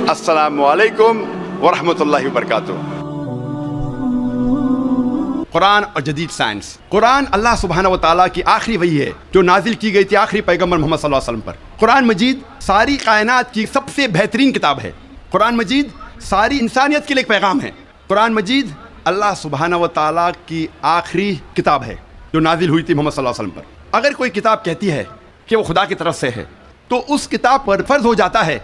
السلام علیکم ورحمۃ اللہ وبرکاتہ۔ قرآن اور جدید سائنس۔ قرآن اللہ سبحانہ و تعالیٰ کی آخری وحی ہے جو نازل کی گئی تھی آخری پیغمبر محمد صلی اللہ علیہ وسلم پر۔ قرآن مجید ساری کائنات کی سب سے بہترین کتاب ہے۔ قرآن مجید ساری انسانیت کے لیے ایک پیغام ہے۔ قرآن مجید اللہ سبحانہ و تعالیٰ کی آخری کتاب ہے جو نازل ہوئی تھی محمد صلی اللہ علیہ وسلم پر۔ اگر کوئی کتاب کہتی ہے کہ وہ خدا کی طرف سے ہے تو اس کتاب پر فرض ہو جاتا ہے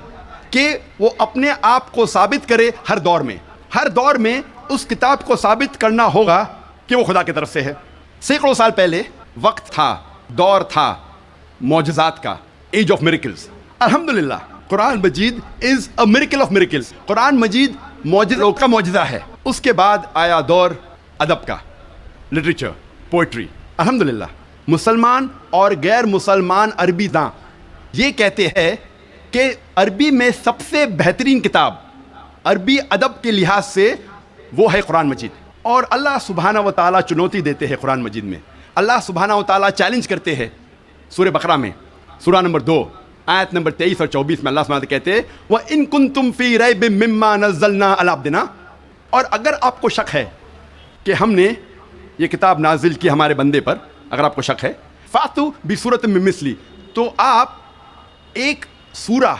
کہ وہ اپنے آپ کو ثابت کرے ہر دور میں اس کتاب کو ثابت کرنا ہوگا کہ وہ خدا کی طرف سے ہے۔ سینکڑوں سال پہلے وقت تھا، دور تھا معجزات کا، ایج آف میریکلز۔ الحمدللہ قرآن مجید is a miracle of miracles. قرآن مجید معجزوں کا معجزہ ہے۔ اس کے بعد آیا دور ادب کا، لٹریچر، پوئٹری۔ الحمدللہ مسلمان اور غیر مسلمان عربی داں یہ کہتے ہیں کہ عربی میں سب سے بہترین کتاب عربی ادب کے لحاظ سے وہ ہے قرآن مجید۔ اور اللہ سبحانہ و تعالیٰ چنوتی دیتے ہیں قرآن مجید میں۔ اللہ سبحانہ و تعالیٰ چیلنج کرتے ہیں سورہ بقرہ میں، سورہ نمبر 2 آیت نمبر 23 اور 24 میں اللہ سبحانہ و تعالیٰ کہتے ہیں وَإِن كُنتُمْ فِي رَيْبٍ مِّمَّا نَزَّلْنَا عَلَىٰ عَبْدِنَا، اور اگر آپ کو شک ہے کہ ہم نے یہ کتاب نازل کی ہمارے بندے پر، اگر آپ کو شک ہے فَأْتُوا بِسُورَةٍ مِّن مِّثْلِهِ، تو آپ ایک سورہ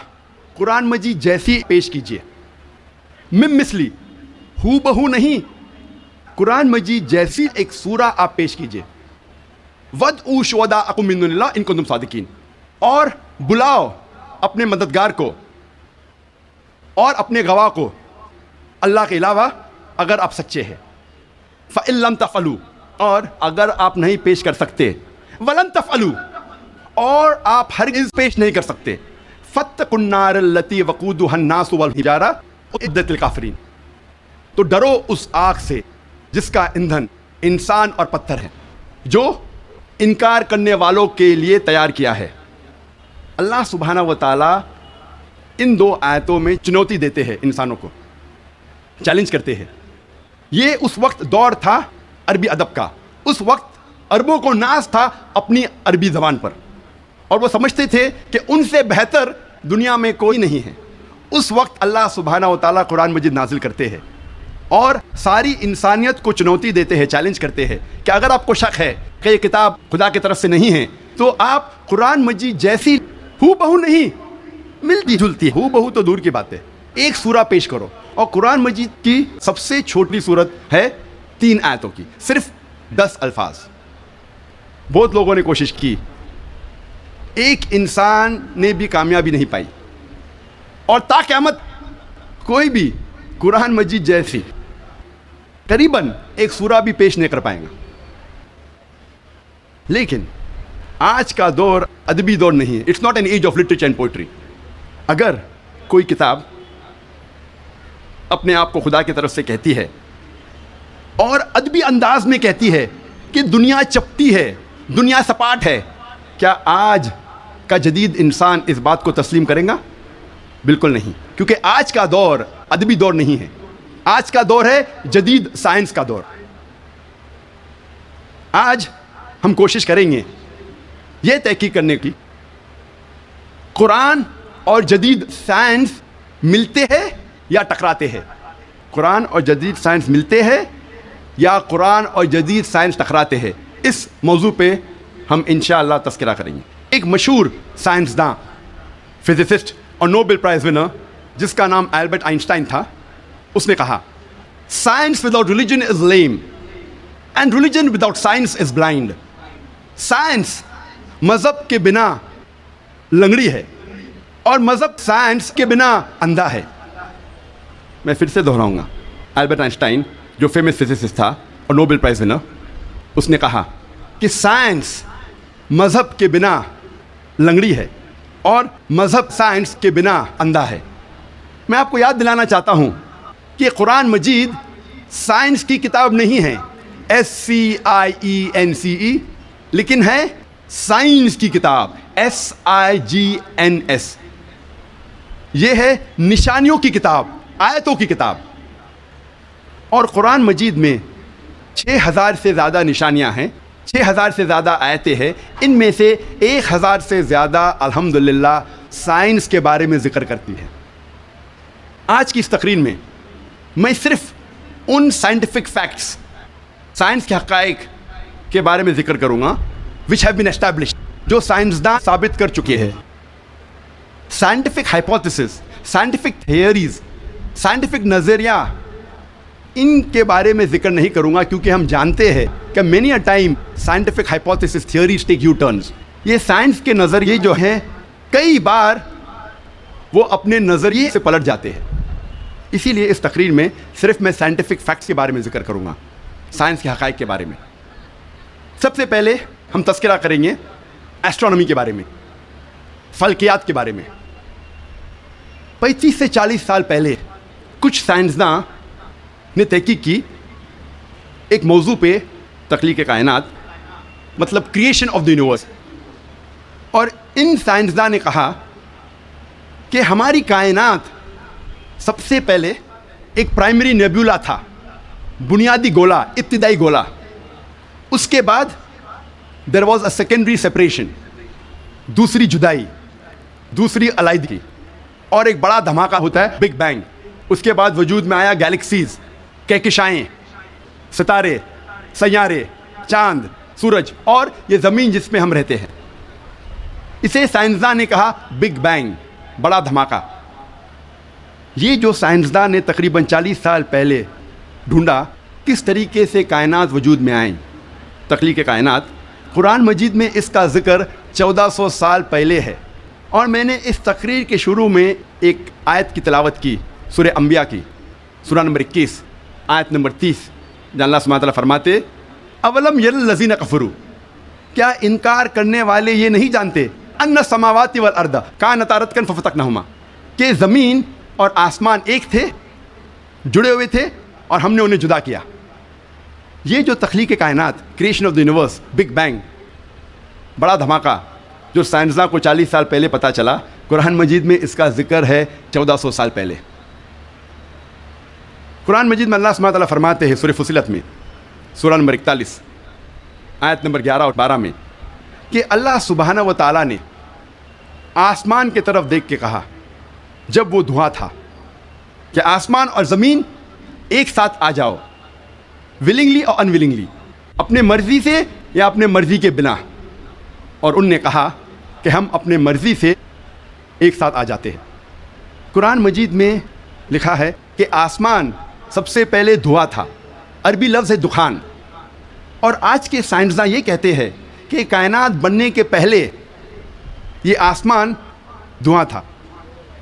قرآن مجید جیسی پیش کیجئے۔ مِن مِّثْلِهِ، ہو بہو نہیں، قرآن مجید جیسی ایک سورہ آپ پیش کیجئے۔ وَادْعُوا شُهَدَاءَكُم مِّن دُونِ اللَّهِ إِن كُنتُمْ صَادِقِينَ، اور بلاؤ اپنے مددگار کو اور اپنے گواہ کو اللہ کے علاوہ اگر آپ سچے ہیں۔ فَإِن لَّمْ تَفْعَلُوا، اور اگر آپ نہیں پیش کر سکتے، وَلَن تَفْعَلُوا، اور آپ ہرگز پیش نہیں کر سکتے، فَاتَّقُوا النَّارَ الَّتِي وَقُودُهَا النَّاسُ وَالْحِجَارَةُ أُعِدَّتْ لِلْكَافِرِينَ، تو ڈرو اس آگ سے جس کا ایندھن انسان اور پتھر ہے، جو انکار کرنے والوں کے لیے تیار کیا ہے۔ اللہ سبحانہ و تعالیٰ ان دو آیتوں میں چنوتی دیتے ہیں، انسانوں کو چیلنج کرتے ہیں۔ یہ اس وقت دور تھا عربی ادب کا، اس وقت عربوں کو ناز تھا اپنی عربی زبان پر، اور وہ سمجھتے تھے کہ ان سے بہتر دنیا میں کوئی نہیں ہے۔ اس وقت اللہ سبحانہ و تعالیٰ قرآن مجید نازل کرتے ہیں اور ساری انسانیت کو چنوتی دیتے ہیں، چیلنج کرتے ہیں کہ اگر آپ کو شک ہے کہ یہ کتاب خدا کی طرف سے نہیں ہے تو آپ قرآن مجید جیسی ہو بہو نہیں، ملتی جلتی، ہو بہو تو دور کی بات ہے، ایک سورہ پیش کرو۔ اور قرآن مجید کی سب سے چھوٹی صورت ہے 3 آیتوں کی، صرف 10 الفاظ۔ بہت لوگوں نے کوشش کی، ایک انسان نے بھی کامیابی نہیں پائی، اور تا قیامت کوئی بھی قرآن مجید جیسی قریباً ایک سورہ بھی پیش نہیں کر پائیں گا۔ لیکن آج کا دور ادبی دور نہیں ہے، it's not an age of literature and poetry. اگر کوئی کتاب اپنے آپ کو خدا کی طرف سے کہتی ہے اور ادبی انداز میں کہتی ہے کہ دنیا چپٹی ہے، دنیا سپاٹ ہے، کیا آج کا جدید انسان اس بات کو تسلیم کرے گا؟ بالکل نہیں، کیونکہ آج کا دور ادبی دور نہیں ہے، آج کا دور ہے جدید سائنس کا دور۔ آج ہم کوشش کریں گے یہ تحقیق کرنے کی قرآن اور جدید سائنس ملتے ہیں یا ٹکراتے ہیں، قرآن اور جدید سائنس ملتے ہیں یا قرآن اور جدید سائنس ٹکراتے ہیں۔ اس موضوع پہ ہم انشاءاللہ تذکرہ کریں گے۔ ایک مشہور سائنسداں، فزسسٹ اور نوبل پرائز ونر جس کا نام البرٹ آئنسٹائن تھا، اس نے کہا science without religion is lame and religion without science is blind. Science مذہب کے بنا لنگڑی ہے اور مذہب سائنس کے بنا اندھا ہے۔ میں پھر سے دہراؤں گا، البرٹ آئنسٹائن جو فیمس فزسسٹ تھا اور نوبل پرائز ونر، اس نے کہا کہ سائنس مذہب کے بنا لنگڑی ہے اور مذہب سائنس کے بنا اندھا ہے۔ میں آپ کو یاد دلانا چاہتا ہوں کہ قرآن مجید سائنس کی کتاب نہیں ہے، SCIENCE، لیکن ہے سائنس کی کتاب، SIGNS۔ یہ ہے نشانیوں کی کتاب، آیتوں کی کتاب۔ اور قرآن مجید میں 6000 سے زیادہ نشانیاں ہیں، 6000 سے زیادہ آیتیں ہیں، ان میں سے 1000 سے زیادہ الحمدللہ سائنس کے بارے میں ذکر کرتی ہے۔ آج کی اس تقریر میں میں صرف ان سائنٹیفک فیکٹس، سائنس کے حقائق کے بارے میں ذکر کروں گا which have been established، جو سائنسداں ثابت کر چکے ہیں۔ Scientific hypotheses, scientific theories, scientific نظریہ، ان کے بارے میں ذکر نہیں کروں گا، کیونکہ ہم جانتے ہیں کہ many a time scientific hypothesis theories take U-turns۔ یہ سائنس کے نظریے جو ہیں کئی بار وہ اپنے نظریے سے پلٹ جاتے ہیں۔ اسی لیے اس تقریر میں صرف میں سائنٹیفک فیکٹس کے بارے میں ذکر کروں گا، سائنس کے حقائق کے بارے میں۔ سب سے پہلے ہم تذکرہ کریں گے ایسٹرونومی کے بارے میں، فلکیات کے بارے میں۔ 35 سے 40 سال پہلے کچھ سائنسداں نے تحقیق کی ایک موضوع پہ، تخلیق کائنات، مطلب کریشن آف دی یونیورس، اور ان سائنسداں نے کہا کہ ہماری کائنات سب سے پہلے ایک پرائمری نیبولا تھا، بنیادی گولا، ابتدائی گولا۔ اس کے بعد there was a secondary separation, دوسری جدائی، دوسری علیحدگی، اور ایک بڑا دھماکہ ہوتا ہے بگ بینگ۔ اس کے بعد وجود میں آیا گیلیکسیز، کہکشائیں، ستارے، سیارے، چاند، سورج، اور یہ زمین جس میں ہم رہتے ہیں۔ اسے سائنسداں نے کہا بگ بینگ، بڑا دھماکہ۔ یہ جو سائنسداں نے تقریباً 40 سال پہلے ڈھونڈا کس طریقے سے کائنات وجود میں آئیں، تخلیق کائنات، قرآن مجید میں اس کا ذکر 1400 سال پہلے ہے۔ اور میں نے اس تقریر کے شروع میں ایک آیت کی تلاوت کی، سورہ انبیاء کی، سورہ نمبر 21، آیت نمبر 30، جہاں اللہ سبحانہ وتعالیٰ فرماتے اولم یر الذین کفروا، کیا انکار کرنے والے یہ نہیں جانتے ان السماوات والارض کانتا رتقا ففتقناہما، کہ زمین اور آسمان ایک تھے، جڑے ہوئے تھے، اور ہم نے انہیں جدا کیا۔ یہ جو تخلیق کائنات، creation of the universe, big bang, بڑا دھماکہ، جو سائنسداں کو 40 سال پہلے پتہ چلا، قرآن مجید میں اس کا ذکر ہے 1400 سال پہلے۔ قرآن مجید میں اللہ سبحانہ وتعالیٰ فرماتے ہیں سورہ فصلت میں، سورہ نمبر 41، آیت نمبر 11 اور 12 میں، کہ اللہ سبحانہ وتعالیٰ نے آسمان کی طرف دیکھ کے کہا جب وہ دھواں تھا کہ آسمان اور زمین ایک ساتھ آ جاؤ، ولنگلی اور ان ولنگلی، اپنے مرضی سے یا اپنے مرضی کے بنا، اور ان نے کہا کہ ہم اپنے مرضی سے ایک ساتھ آ جاتے ہیں۔ قرآن مجید میں لکھا ہے کہ آسمان سب سے پہلے دھواں تھا، عربی لفظ ہے دخان، اور آج کے سائنسداں یہ کہتے ہیں کہ کائنات بننے کے پہلے یہ آسمان دھواں تھا،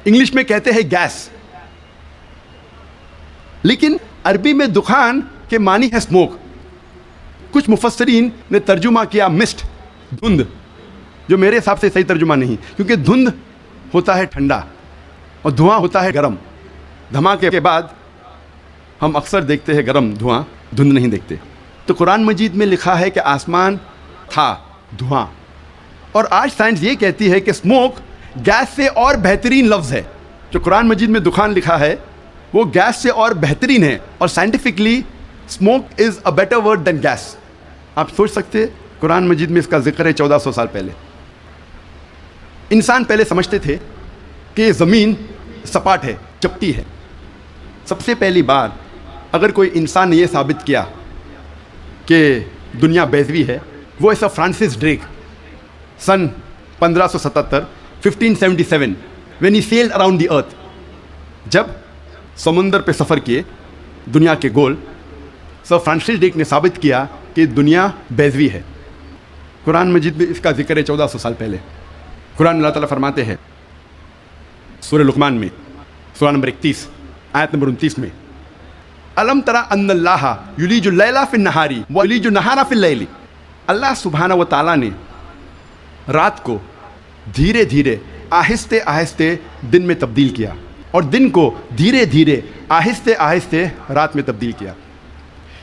انگلش میں کہتے ہیں گیس، لیکن عربی میں دخان کے معنی ہے اسموک۔ کچھ مفسرین نے ترجمہ کیا مسٹ، دھند، جو میرے حساب سے صحیح ترجمہ نہیں، کیونکہ دھند ہوتا ہے ٹھنڈا اور دھواں ہوتا ہے گرم۔ دھماکے کے بعد ہم اکثر دیکھتے ہیں گرم دھواں، دھند نہیں دیکھتے۔ تو قرآن مجید میں لکھا ہے کہ آسمان تھا دھواں، اور آج سائنس یہ کہتی ہے کہ اسموک گیس سے اور بہترین لفظ ہے۔ جو قرآن مجید میں دخان لکھا ہے وہ گیس سے اور بہترین ہے، اور scientifically smoke is a better word than gas. آپ سوچ سکتے ہیں قرآن مجید میں اس کا ذکر ہے 1400 سال پہلے۔ انسان پہلے سمجھتے تھے کہ زمین سپاٹ ہے، چپٹی ہے۔ سب سے پہلی بار اگر کوئی انسان نے یہ ثابت کیا کہ دنیا بیضوی ہے، وہ ایسا فرانسس ڈریک سن 1577 when he sailed around the earth، جب سمندر پہ سفر کیے دنیا کے گول، سر فرانسس ڈریک نے ثابت کیا کہ دنیا بیضوی ہے۔ قرآن مجید میں اس کا ذکر ہے 1400 سال پہلے۔ قرآن اللہ تعالیٰ فرماتے ہیں سورہ لقمان میں، سورہ نمبر 31، آیت نمبر 29 میں، الم تری ان اللہ یولج اللیل فی النہار ویولج النہار فی اللیل، اللہ سبحانہ و تعالیٰ نے رات کو دھیرے دھیرے آہستہ آہستہ دن میں تبدیل کیا، اور دن کو دھیرے دھیرے آہستہ آہستہ رات میں تبدیل کیا۔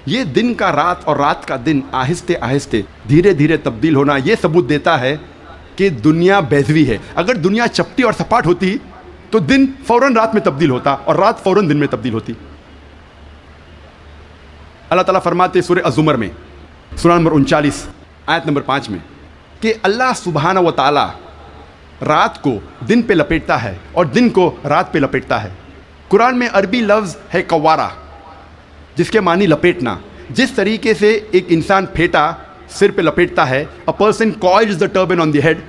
یہ دن کا رات اور رات کا دن آہستہ آہستہ دھیرے دھیرے تبدیل ہونا یہ ثبوت دیتا ہے کہ دنیا بیضوی ہے۔ اگر دنیا چپٹی اور سپاٹ ہوتی تو دن فوراً رات میں تبدیل ہوتا اور رات فوراً دن میں تبدیل ہوتی۔ اللہ تعالیٰ فرماتے سورہ الزمر میں، سورہ نمبر 39، آیت نمبر 5 میں، کہ اللہ سبحانہ و تعالیٰ رات کو دن پہ لپیٹتا ہے اور دن کو رات پہ لپیٹتا ہے۔ قرآن میں عربی لفظ ہے قوارہ، جس کے معنی لپیٹنا. جس طریقے سے ایک انسان پھیٹا سر پہ لپیٹتا ہے، a person coils the turban on the head،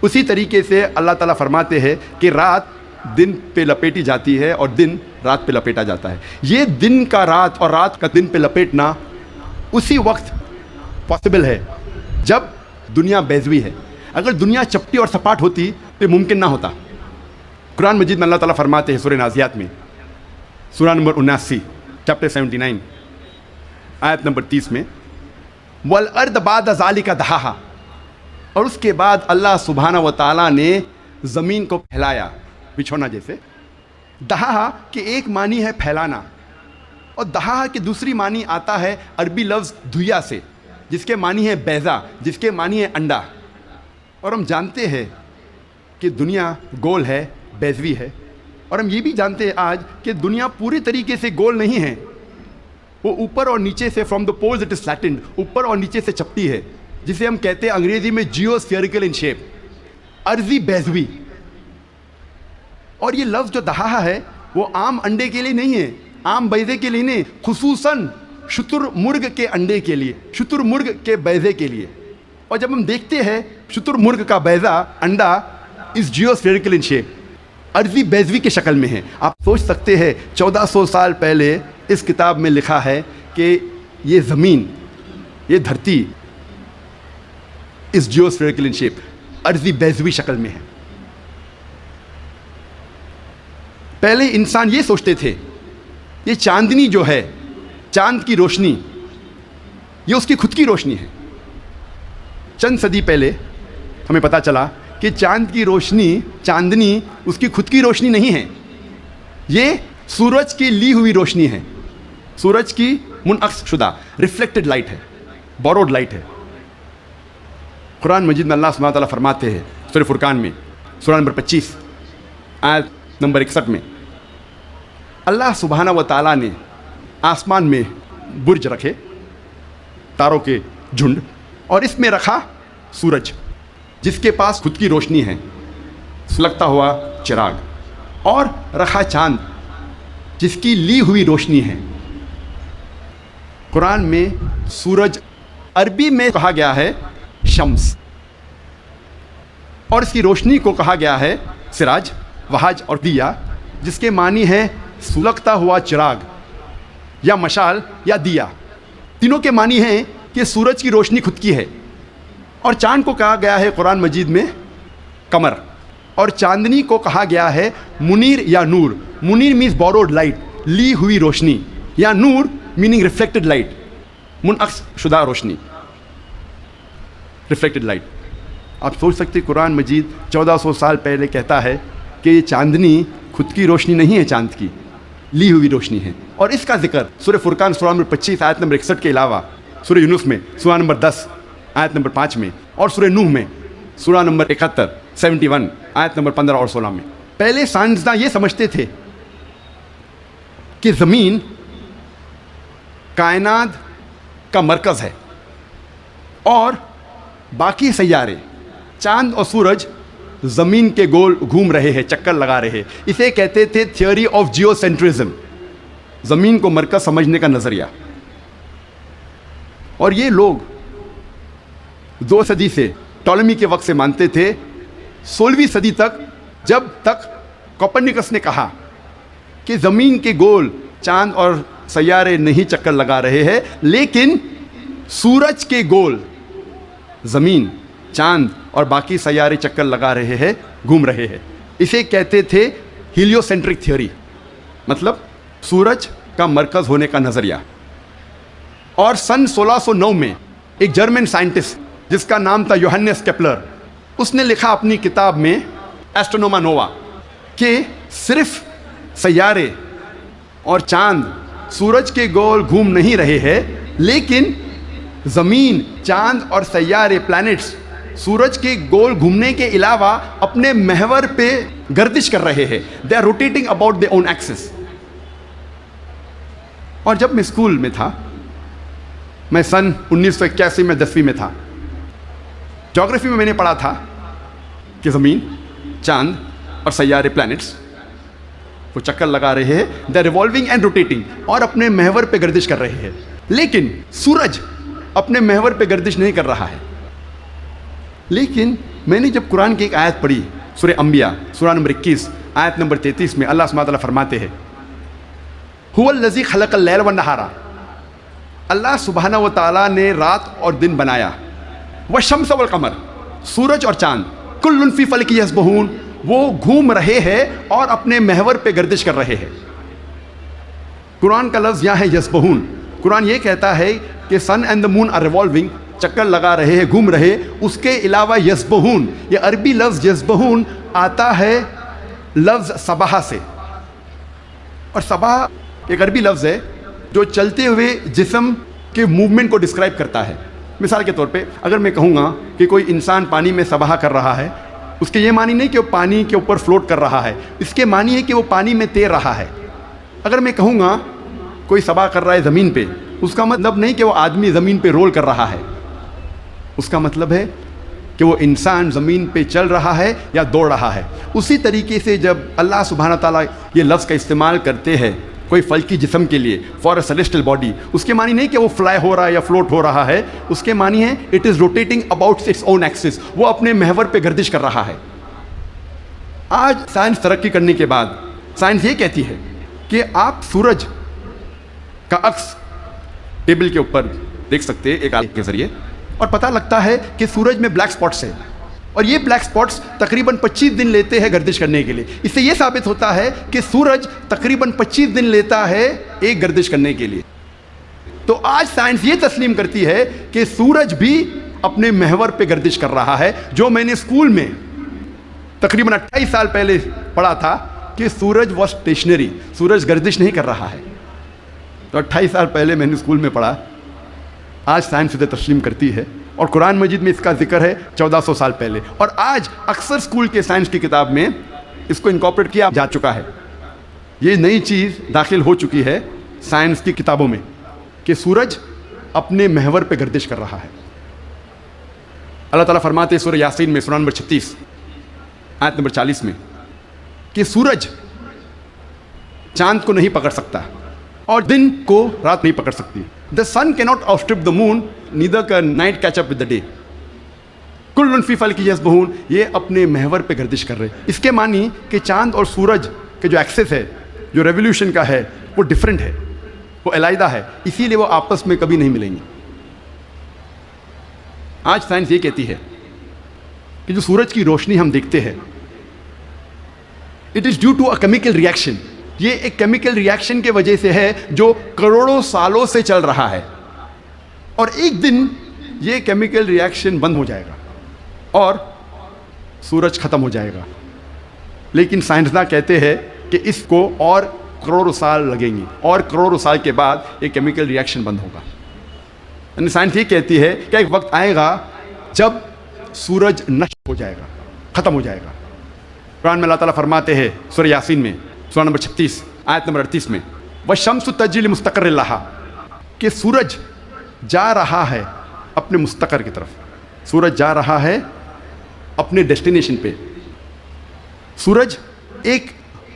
اسی طریقے سے اللہ تعالیٰ فرماتے ہیں کہ رات دن پہ لپیٹی جاتی ہے اور دن رات پہ لپیٹا جاتا ہے. یہ دن کا رات اور رات کا دن پہ لپیٹنا اسی وقت پاسبل ہے جب دنیا بیضوی ہے. اگر دنیا چپٹی اور سپاٹ ہوتی تو یہ ممکن نہ ہوتا. قرآن مجید میں اللہ تعالیٰ فرماتے ہیں سورہ نازیات میں، سورہ نمبر 79 چیپٹر 79 آیت نمبر 30 میں، وَالْأَرْضَ بَعْدَ ذَلِكَ دَحَاهَا، اور اس کے بعد اللہ سبحانہ و تعالیٰ نے زمین کو پھیلایا بچھونا جیسے. دہا کہ ایک معنی ہے پھیلانا، اور دہا کی دوسری معنی آتا ہے عربی لفظ دھویا سے، جس کے معنی ہے بیضا، جس کے معنی ہے انڈا. اور ہم جانتے ہیں کہ دنیا گول ہے، بیضوی ہے، اور ہم یہ بھی جانتے ہیں آج کہ دنیا پوری طریقے سے گول نہیں ہے. وہ اوپر اور نیچے سے from the poles it is flattened, اوپر اور نیچے سے چپٹی ہے، جسے ہم کہتے ہیں انگریزی میں جیو اسفیئریکل ان شیپ، عرضی بیضوی. اور یہ لفظ جو دہا ہے وہ عام انڈے کے لیے نہیں ہے، عام بیضے کے لیے نہیں، خصوصاً شتر مرغ کے انڈے کے لیے، شتر مرغ کے بیضے کے لیے. اور جب ہم دیکھتے ہیں شتر مرغ کا بیضا انڈا اس جیو اسفیئریکل ان شیپ، عرضی بیضوی کی شکل میں ہے. آپ سوچ سکتے ہیں 1400 سال پہلے اس کتاب میں لکھا ہے کہ یہ زمین، یہ دھرتی اس جیو اسفیئریکل ان شیپ، عرضی بیضوی شکل میں ہے. پہلے انسان یہ سوچتے تھے یہ چاندنی جو ہے، چاند کی روشنی، یہ اس کی خود کی روشنی ہے. چند صدی پہلے ہمیں پتہ چلا کہ چاند کی روشنی، چاندنی اس کی خود کی روشنی نہیں ہے، یہ سورج کی لی ہوئی روشنی ہے، سورج کی منعکس شدہ ریفلیکٹڈ لائٹ ہے، بوروڈ لائٹ ہے. قرآن مجید میں اللہ سبحانہ تعالیٰ فرماتے ہیں سورہ فرقان میں سورہ نمبر 25 آیت نمبر 61 میں، اللہ سبحانہ و تعالیٰ نے آسمان میں برج رکھے، تاروں کے جھنڈ، اور اس میں رکھا سورج جس کے پاس خود کی روشنی ہے، سلگتا ہوا چراغ، اور رکھا چاند جس کی لی ہوئی روشنی ہے. قرآن میں سورج عربی میں کہا گیا ہے شمس، اور اس کی روشنی کو کہا گیا ہے سراج، وہاج اور دیا، جس کے معنی ہے سلگتا ہوا چراغ یا مشال یا دیا. تینوں کے معنی ہیں کہ سورج کی روشنی خود کی ہے. اور چاند کو کہا گیا ہے قرآن مجید میں قمر، اور چاندنی کو کہا گیا ہے منیر یا نور. منیر مینز بوروڈ لائٹ، لی ہوئی روشنی، یا نور میننگ ریفلیکٹڈ لائٹ، منعکس شدہ روشنی، ریفلیکٹڈ لائٹ. آپ سوچ سکتے قرآن مجید 1400 سال پہلے کہتا ہے کہ یہ چاندنی خود کی روشنی نہیں ہے، چاند کی لی ہوئی روشنی ہے. اور اس کا ذکر سورہ فرقان سورہ نمبر 25 آیت نمبر 61 کے علاوہ سورہ یونس میں سورہ نمبر 10 آیت نمبر 5 میں، اور سورہ نوح میں سورہ نمبر 71 آیت نمبر 15 اور 16 میں. پہلے سائنسداں یہ سمجھتے تھے کہ زمین کائنات کا مرکز ہے اور باقی سیارے، چاند اور سورج زمین کے گول گھوم رہے ہیں، چکر لگا رہے ہیں. اسے کہتے تھے تھیوری آف جیو سینٹرزم، زمین کو مرکز سمجھنے کا نظریہ. اور یہ لوگ 2 صدی سے، ٹولمی کے وقت سے مانتے تھے، 16ویں صدی تک، جب تک کوپرنیکس نے کہا کہ زمین کے گول چاند اور سیارے نہیں چکر لگا رہے ہیں، لیکن سورج کے گول زمین، چاند اور باقی سیارے چکر لگا رہے ہیں، گھوم رہے ہیں. اسے کہتے تھے ہیلیو سینٹرک تھیوری، مطلب سورج کا مرکز ہونے کا نظریہ. اور سن 1609 میں ایک جرمن سائنٹسٹ جس کا نام تھا یوہنس کیپلر، اس نے لکھا اپنی کتاب میں ایسٹرونوما نووا کہ صرف سیارے اور چاند سورج کے گول گھوم نہیں رہے ہیں، لیکن زمین، چاند اور سیارے، پلانٹس، سورج کے گول گھومنے کے علاوہ اپنے محور پہ گردش کر رہے ہیں. They are rotating about their own axis. اور جب میں اسکول میں تھا، میں سن 1981 میں 10ویں میں تھا، جغرافی میں نے پڑھا تھا کہ زمین، چاند اور سیارے، پلانٹس وہ چکر لگا رہے ہیں، دے ریوالونگ اینڈ روٹیٹنگ، اور اپنے محور پہ گردش کر رہے ہیں. لیکن سورج اپنے محور پہ گردش نہیں کر رہا ہے. لیکن میں نے جب قرآن کی ایک آیت پڑھی، سورہ انبیاء سورہ نمبر 21 آیت نمبر 33 میں اللہ سبحانہ وتعالیٰ فرماتے ہیں هو الذی خلق اللیل والنہار، اللہ سبحانہ و تعالیٰ نے رات اور دن بنایا، والشمس والقمر، سورج اور چاند، کل فی فلک یسبحون، وہ گھوم رہے ہیں اور اپنے محور پہ گردش کر رہے ہیں. قرآن کا لفظ یہاں ہے یسبحون. قرآن یہ کہتا ہے کہ sun and the moon are revolving, چکر لگا رہے ہیں، گھوم رہے. اس کے علاوہ یسبحون، یہ عربی لفظ یسبحون آتا ہے لفظ صباح سے، اور صباح ایک عربی لفظ ہے جو چلتے ہوئے جسم کے موومنٹ کو ڈسکرائب کرتا ہے. مثال کے طور پہ اگر میں کہوں گا کہ کوئی انسان پانی میں سباہ کر رہا ہے، اس کے یہ معنی نہیں کہ وہ پانی کے اوپر فلوٹ کر رہا ہے، اس کے معنی ہے کہ وہ پانی میں تیر رہا ہے. اگر میں کہوں گا کوئی سباہ کر رہا ہے زمین پہ، اس کا مطلب نہیں کہ وہ آدمی زمین پہ رول کر رہا ہے، اس کا مطلب ہے کہ وہ انسان زمین پہ چل رہا ہے یا دوڑ رہا ہے. اسی طریقے سے جب اللہ سبحانہ تعالیٰ یہ لفظ کا استعمال کرتے ہیں کوئی فلکی جسم کے لیے، فار اے سیلیسٹل باڈی، اس کے معنی نہیں کہ وہ فلائی ہو رہا ہے یا فلوٹ ہو رہا ہے، اس کے معنی ہے it is rotating about its own axis, وہ اپنے محور پہ گردش کر رہا ہے. آج سائنس ترقی کرنے کے بعد سائنس یہ کہتی ہے کہ آپ سورج کا عکس ٹیبل کے اوپر دیکھ سکتے ہیں ایک آلے کے ذریعے، اور پتہ لگتا ہے کہ سورج میں بلیک سپاٹس ہے، اور یہ بلیک سپاٹس تقریباً 25 دن لیتے ہیں گردش کرنے کے لیے. اس سے یہ ثابت ہوتا ہے کہ سورج تقریباً 25 دن لیتا ہے ایک گردش کرنے کے لیے. تو آج سائنس یہ تسلیم کرتی ہے کہ سورج بھی اپنے محور پہ گردش کر رہا ہے. جو میں نے اسکول میں تقریباً 28 سال پہلے پڑھا تھا کہ سورج واز اسٹیشنری، سورج گردش نہیں کر رہا ہے، تو 28 سال پہلے میں نے اسکول میں پڑھا. آج سائنس اسے تسلیم کرتی ہے، اور قرآن مجید میں اس کا ذکر ہے 1400 سال پہلے. اور آج اکثر اسکول کے سائنس کی کتاب میں اس کو انکارپوریٹ کیا جا چکا ہے. یہ نئی چیز داخل ہو چکی ہے سائنس کی کتابوں میں کہ سورج اپنے محور پہ گردش کر رہا ہے. اللہ تعالیٰ فرماتے ہیں سورہ یاسین میں سورہ نمبر 36 آیت نمبر 40 میں کہ سورج چاند کو نہیں پکڑ سکتا اور دن کو رات نہیں پکڑ سکتی. The sun cannot outstrip the moon, neither can night catch up with the day. کل فی فلک یسبحون، یہ اپنے محور پہ گردش کر رہے. اس کے معنی کہ چاند اور سورج کے جو ایکسس ہے، جو ریولیوشن کا ہے، وہ ڈیفرنٹ ہے، وہ علیحدہ ہے، اسی لیے وہ آپس میں کبھی نہیں ملیں گے. آج سائنس یہ کہتی ہے کہ جو سورج کی روشنی ہم دیکھتے ہیں، it is due to a chemical reaction. یہ ایک کیمیکل ریئیکشن کے وجہ سے ہے جو کروڑوں سالوں سے چل رہا ہے، اور ایک دن یہ کیمیکل ریئیکشن بند ہو جائے گا اور سورج ختم ہو جائے گا. لیکن سائنسداں کہتے ہیں کہ اس کو اور کروڑوں سال لگیں گے، اور کروڑوں سال کے بعد یہ کیمیکل ریئیکشن بند ہوگا. یعنی سائنس یہ کہتی ہے کہ ایک وقت آئے گا جب سورج نشٹ ہو جائے گا، ختم ہو جائے گا. قرآن میں اللہ تعالیٰ فرماتے ہیں سورہ یاسین میں سورہ نمبر 36 آیت نمبر 38 میں وَالشَّمْسُ تَجْرِي لِمُسْتَقَرٍّ لَهَا، کہ سورج جا رہا ہے اپنے مستقر کی طرف. سورج جا رہا ہے اپنے ڈیسٹینیشن پہ. سورج ایک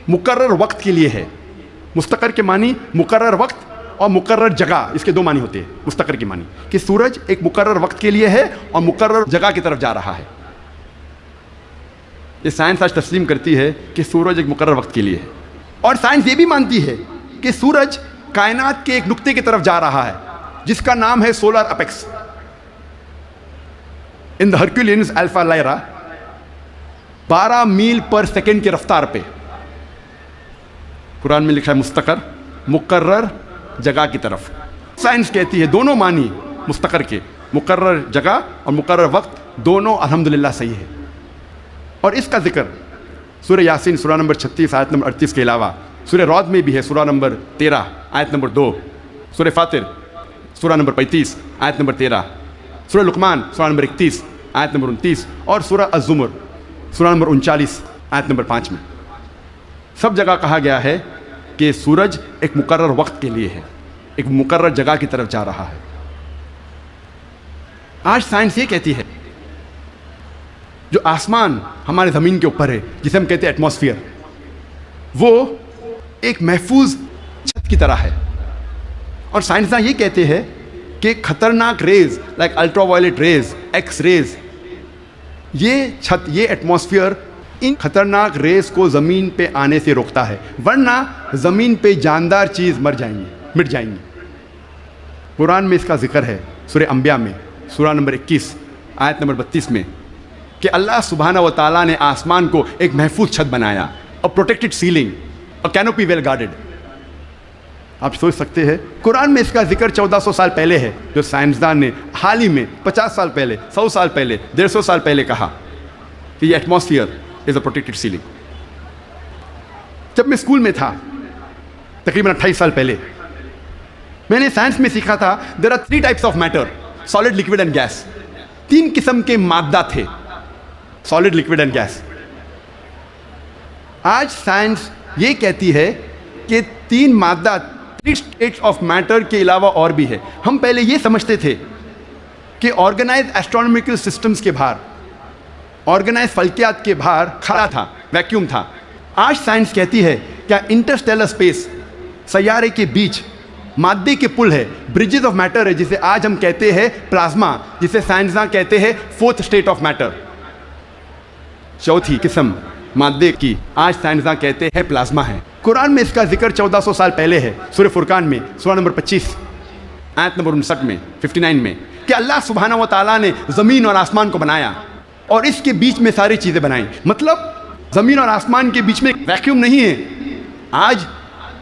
مقرر وقت کے لیے ہے. مستقر کے معنی مقرر وقت اور مقرر جگہ، اس کے دو معنی ہوتے ہیں. مستقر کے معنی کہ سورج ایک مقرر وقت کے لیے ہے اور مقرر جگہ کی طرف جا رہا ہے. یہ سائنس آج تسلیم کرتی ہے کہ سورج ایک مقرر وقت کے لیے ہے. اور سائنس یہ بھی مانتی ہے کہ سورج کائنات کے ایک نقطے کی طرف جا رہا ہے جس کا نام ہے سولر اپیکس. ان دا ہرکولینز الفا لائرا 12 میل پر سیکنڈ کی رفتار پہ. قرآن میں لکھا ہے مستقر، مقرر جگہ کی طرف. سائنس کہتی ہے دونوں معنی مستقر کے، مقرر جگہ اور مقرر وقت، دونوں الحمدللہ صحیح ہے. اور اس کا ذکر سورہ یاسین سورہ نمبر 36 آیت نمبر 38 کے علاوہ سورہ رعد میں بھی ہے سورہ نمبر 13 آیت نمبر 2، سورہ فاطر سورہ نمبر 35 آیت نمبر 13، سورہ لقمان سورہ نمبر 31 آیت نمبر 29 اور سورہ الزمر سورہ نمبر 39 آیت نمبر 5 میں. سب جگہ کہا گیا ہے کہ سورج ایک مقرر وقت کے لیے ہے، ایک مقرر جگہ کی طرف جا رہا ہے. آج سائنس یہ کہتی ہے جو آسمان ہمارے زمین کے اوپر ہے، جسے ہم کہتے ہیں ایٹماسفیئر، وہ ایک محفوظ چھت کی طرح ہے. اور سائنسداں یہ کہتے ہیں کہ خطرناک rays like ultraviolet rays, X rays, یہ چھت، یہ ایٹماسفیئر ان خطرناک ریز کو زمین پہ آنے سے روکتا ہے، ورنہ زمین پہ جاندار چیز مٹ جائیں گی. قرآن میں اس کا ذکر ہے سورہ انبیاء میں، سورہ نمبر 21 آیت نمبر 32 میں، کہ اللہ سبحانہ و تعالیٰ نے آسمان کو ایک محفوظ چھت بنایا، اور پروٹیکٹڈ سیلنگ، اور کینوپی ویل گارڈڈ. آپ سوچ سکتے ہیں قرآن میں اس کا ذکر 1400 سال پہلے ہے، جو سائنسدان نے حال ہی میں 50 سال پہلے، 100 سال پہلے، 150 سال پہلے کہا کہ یہ ایٹماسفیئر از اے پروٹیکٹڈ سیلنگ. جب میں اسکول میں تھا تقریباً 28 سال پہلے، میں نے سائنس میں سیکھا تھا there are 3 types of matter, solid, liquid and gas. 3 قسم کے مادہ تھے، سالڈ، لکوڈ اینڈ گیس. آج سائنس یہ کہتی ہے کہ 3 مادہ، 3 اسٹیٹس آف میٹر کے علاوہ اور بھی ہے. ہم پہلے یہ سمجھتے تھے کہ آرگنائز ایسٹرونومیکل سسٹمز کے باہر، آرگنائز فلکیات کے باہر خلا تھا، ویکیوم تھا. آج سائنس کہتی ہے کیا انٹرسٹیلر اسپیس، سیارے کے بیچ مادے کے پل ہے، برجز آف میٹر ہے، جسے آج ہم کہتے ہیں پلازما، جسے سائنسداں کہتے ہیں 4th اسٹیٹ آف میٹر، 4تھی قسم مادے کی آج سائنسداں کہتے ہیں پلازما ہے. قرآن میں اس کا ذکر 1400 سال پہلے ہے، سورہ فرقان میں، سورہ نمبر 25 آیت نمبر 59 میں، 59 میں، کہ اللہ سبحانہ و تعالیٰ نے زمین اور آسمان کو بنایا اور اس کے بیچ میں ساری چیزیں بنائیں. مطلب زمین اور آسمان کے بیچ میں ویکیوم نہیں ہے. آج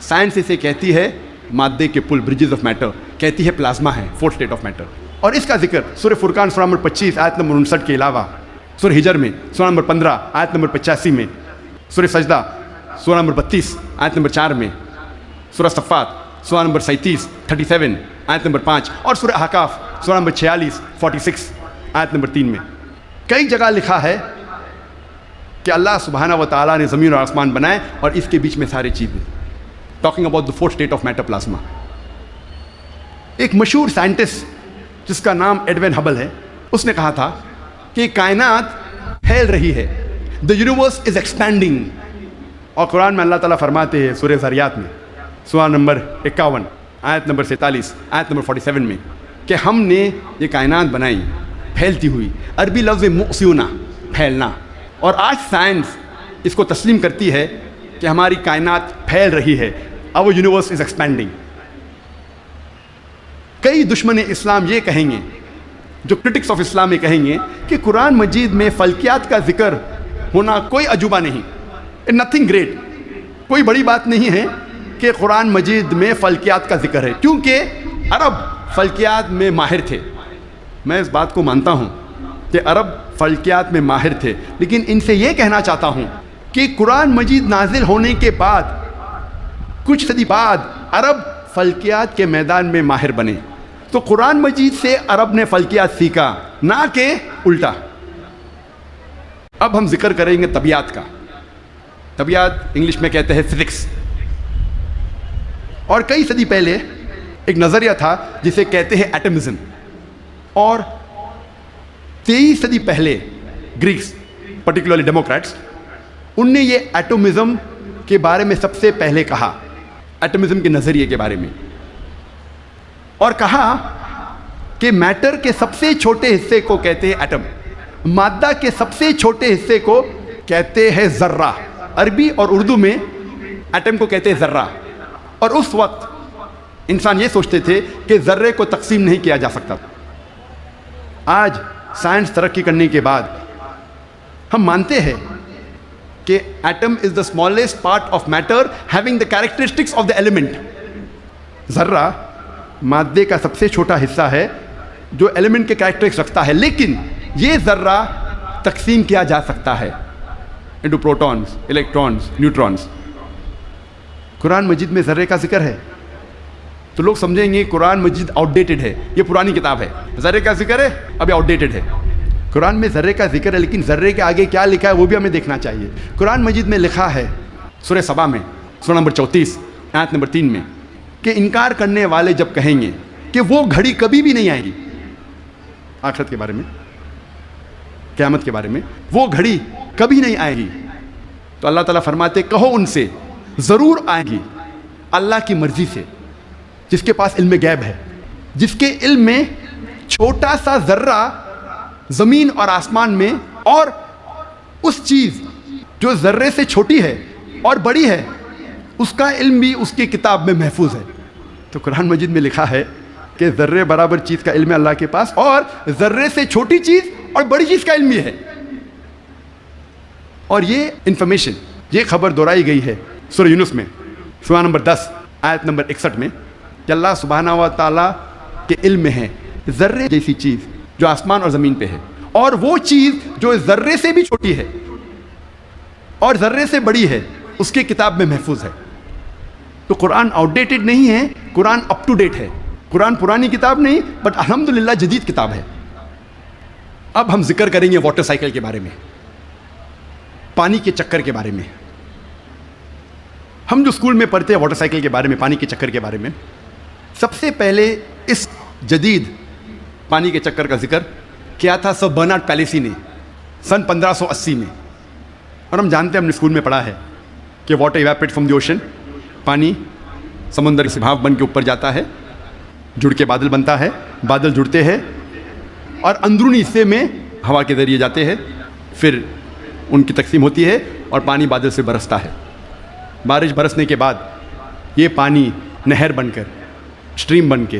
سائنس اسے کہتی ہے مادے کے پل، برجز آف میٹر، کہتی ہے پلازما ہے، 4th اسٹیٹ آف میٹر. اور اس کا ذکر سورہ فرقان سورہ نمبر 25 آیت نمبر 59 کے علاوہ سورہ ہجر میں، سورہ نمبر 15 آیت نمبر 85 میں، سورہ سجدہ سورہ نمبر 32 آیت نمبر 4 میں، سورہ صفات سورہ نمبر 37 آیت نمبر 5، اور سورہ احقاف سورہ نمبر 46 آیت نمبر 3 میں کئی جگہ لکھا ہے کہ اللہ سبحانہ و تعالیٰ نے زمین اور آسمان بنائے اور اس کے بیچ میں ساری چیزیں. Talking about the 4th state of matter, plasma. ایک مشہور سائنٹسٹ جس کا نام ایڈوین ہبل ہے، اس نے کہا تھا کہ کائنات پھیل رہی ہے، دا یونیورس از ایکسپینڈنگ. اور قرآن میں اللہ تعالیٰ فرماتے ہیں سورہ ذریات میں، سورہ نمبر 51 آیت نمبر 47 آیت نمبر 47 میں، کہ ہم نے یہ کائنات بنائی پھیلتی ہوئی. عربی لفظ مؤسیونا، پھیلنا. اور آج سائنس اس کو تسلیم کرتی ہے کہ ہماری کائنات پھیل رہی ہے، our universe is expanding. کئی دشمن اسلام یہ کہیں گے، جو کرٹکس آف اسلام یہ کہیں گے کہ قرآن مجید میں فلکیات کا ذکر ہونا کوئی عجوبہ نہیں، نتھنگ گریٹ، کوئی بڑی بات نہیں ہے کہ قرآن مجید میں فلکیات کا ذکر ہے، کیونکہ عرب فلکیات میں ماہر تھے. میں اس بات کو مانتا ہوں کہ عرب فلکیات میں ماہر تھے، لیکن ان سے یہ کہنا چاہتا ہوں کہ قرآن مجید نازل ہونے کے بعد کچھ صدی بعد عرب فلکیات کے میدان میں ماہر بنے. تو قرآن مجید سے عرب نے فلکیات سیکھا، نہ کہ الٹا. اب ہم ذکر کریں گے طبیعت کا. طبیعت انگلش میں کہتے ہیں فزکس. اور کئی صدی پہلے ایک نظریہ تھا جسے کہتے ہیں ایٹمزم. اور 23 صدی پہلے گریکس، پرٹیکولرلی ڈیموکریٹس، ان نے یہ ایٹمزم کے بارے میں سب سے پہلے کہا، ایٹمزم کے نظریے کے بارے میں، اور کہا کہ میٹر کے سب سے چھوٹے حصے کو کہتے ہیں ایٹم، مادہ کے سب سے چھوٹے حصے کو کہتے ہیں ذرہ. عربی اور اردو میں ایٹم کو کہتے ہیں ذرہ. اور اس وقت انسان یہ سوچتے تھے کہ ذرے کو تقسیم نہیں کیا جا سکتا. آج سائنس ترقی کرنے کے بعد ہم مانتے ہیں کہ atom is the smallest part of matter having the characteristics of the element. ذرہ مادے کا سب سے چھوٹا حصہ ہے جو ایلیمنٹ کے کیریکٹرسٹکس رکھتا ہے، لیکن یہ ذرہ تقسیم کیا جا سکتا ہے انٹو پروٹونز، الیکٹرونز، نیوٹرونز. قرآن مجید میں ذرے کا ذکر ہے تو لوگ سمجھیں گے قرآن مجید آؤٹ ڈیٹڈ ہے، یہ پرانی کتاب ہے. ذرے کا ذکر ہے، اب یہ آؤٹ ڈیٹڈ ہے. قرآن میں ذرے کا ذکر ہے، لیکن ذرے کے آگے کیا لکھا ہے وہ بھی ہمیں دیکھنا چاہیے. قرآن مجید میں لکھا ہے سورہ سبا میں، سورہ نمبر 34 آیت نمبر 3 میں، کہ انکار کرنے والے جب کہیں گے کہ وہ گھڑی کبھی بھی نہیں آئے گی، آخرت کے بارے میں، قیامت کے بارے میں، وہ گھڑی کبھی نہیں آئے گی، تو اللہ تعالیٰ فرماتے کہو ان سے ضرور آئے گی. اللہ کی مرضی سے، جس کے پاس علم غیب ہے، جس کے علم میں چھوٹا سا ذرہ زمین اور آسمان میں، اور اس چیز جو ذرے سے چھوٹی ہے اور بڑی ہے اس کا علم بھی اس کی کتاب میں محفوظ ہے۔ تو قرآن مجید میں لکھا ہے کہ ذرے برابر چیز کا علم ہے اللہ کے پاس، اور ذرے سے چھوٹی چیز اور بڑی چیز کا علم بھی ہے۔ اور یہ انفارمیشن، یہ خبر دہرائی گئی ہے سورہ یونس میں، سورہ نمبر 10 آیت نمبر 61 میں، کہ اللہ سبحانہ و تعالیٰ کے علم میں ہے ذرے جیسی چیز جو آسمان اور زمین پہ ہے، اور وہ چیز جو ذرے سے بھی چھوٹی ہے اور ذرے سے بڑی ہے اس کی کتاب میں محفوظ ہے۔ تو قرآن آؤٹ ڈیٹڈ نہیں ہے، قرآن اپ ٹو ڈیٹ ہے۔ قرآن پرانی کتاب نہیں، بٹ الحمدللہ جدید کتاب ہے۔ اب ہم ذکر کریں گے واٹر سائیکل کے بارے میں، پانی کے چکر کے بارے میں۔ ہم جو اسکول میں پڑھتے ہیں واٹر سائیکل کے بارے میں، پانی کے چکر کے بارے میں، سب سے پہلے اس جدید پانی کے چکر کا ذکر کیا تھا سر برنارڈ پیلیسی نے سن 1580 میں۔ اور ہم جانتے ہیں، ہم نے اسکول میں پڑھا ہے کہ water evaporate from the ocean, پانی سمندر سے بھاپ بن کے اوپر جاتا ہے، جڑ کے بادل بنتا ہے، بادل جڑتے ہیں اور اندرونی حصے میں ہوا کے ذریعے جاتے ہیں، پھر ان کی تقسیم ہوتی ہے اور پانی بادل سے برستا ہے۔ بارش برسنے کے بعد یہ پانی نہر بن کر، اسٹریم بن کے،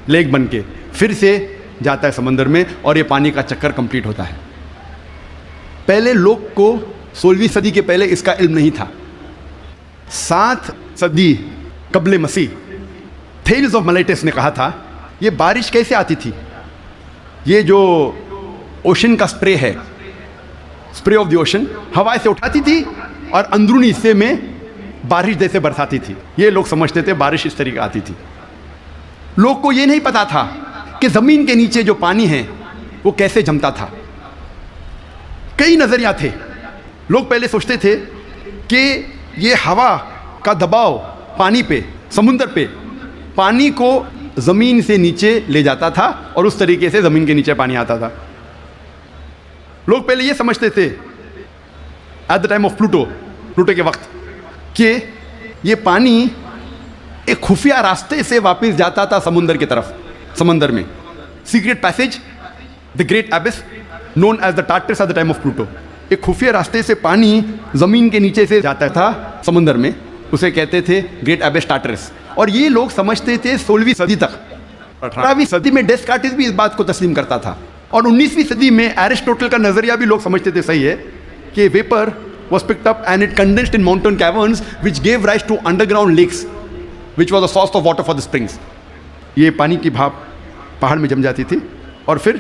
لیک بن کے پھر سے جاتا ہے سمندر میں، اور یہ پانی کا چکر کمپلیٹ ہوتا ہے۔ پہلے لوگ کو 16ویں صدی کے پہلے اس کا علم نہیں تھا۔ 7 صدی قبل مسیح تھیلز آف ملیٹس نے کہا تھا یہ بارش کیسے آتی تھی؟ یہ جو اوشن کا سپرے ہے، سپرے آف دی اوشن، ہوا سے اٹھاتی تھی اور اندرونی حصے میں بارش جیسے برساتی تھی۔ یہ لوگ سمجھتے تھے بارش اس طریقے آتی تھی۔ لوگ کو یہ نہیں پتا تھا کہ زمین کے نیچے جو پانی ہے وہ کیسے جمتا تھا۔ کئی نظریات تھے۔ لوگ پہلے سوچتے تھے کہ یہ ہوا کا دباؤ پانی پہ، سمندر پہ، پانی کو زمین سے نیچے لے جاتا تھا اور اس طریقے سے زمین کے نیچے پانی آتا تھا۔ لوگ پہلے یہ سمجھتے تھے at the time of Plato کے وقت کہ یہ پانی ایک خفیہ راستے سے واپس جاتا تھا سمندر کی طرف، سمندر میں secret passage, the great abyss known as the Tartarus at the time of Pluto. ایک خفیہ راستے سے پانی زمین کے نیچے سے جاتا تھا سمندر میں، اسے کہتے تھے گریٹ ایبس ٹارٹرس۔ اور یہ لوگ سمجھتے تھے 16ویں صدی تک۔ 18ویں صدی میں ڈیسکارٹس بھی اس بات کو تسلیم کرتا تھا، اور 19ویں صدی میں ایرسٹوٹل کا نظریہ بھی لوگ سمجھتے تھے صحیح ہے کہ viper was picked up and it condensed in mountain caverns which gave rise to underground lakes which was the source of water for the springs۔ یہ پانی کی بھاپ پہاڑ میں جم جاتی تھی اور پھر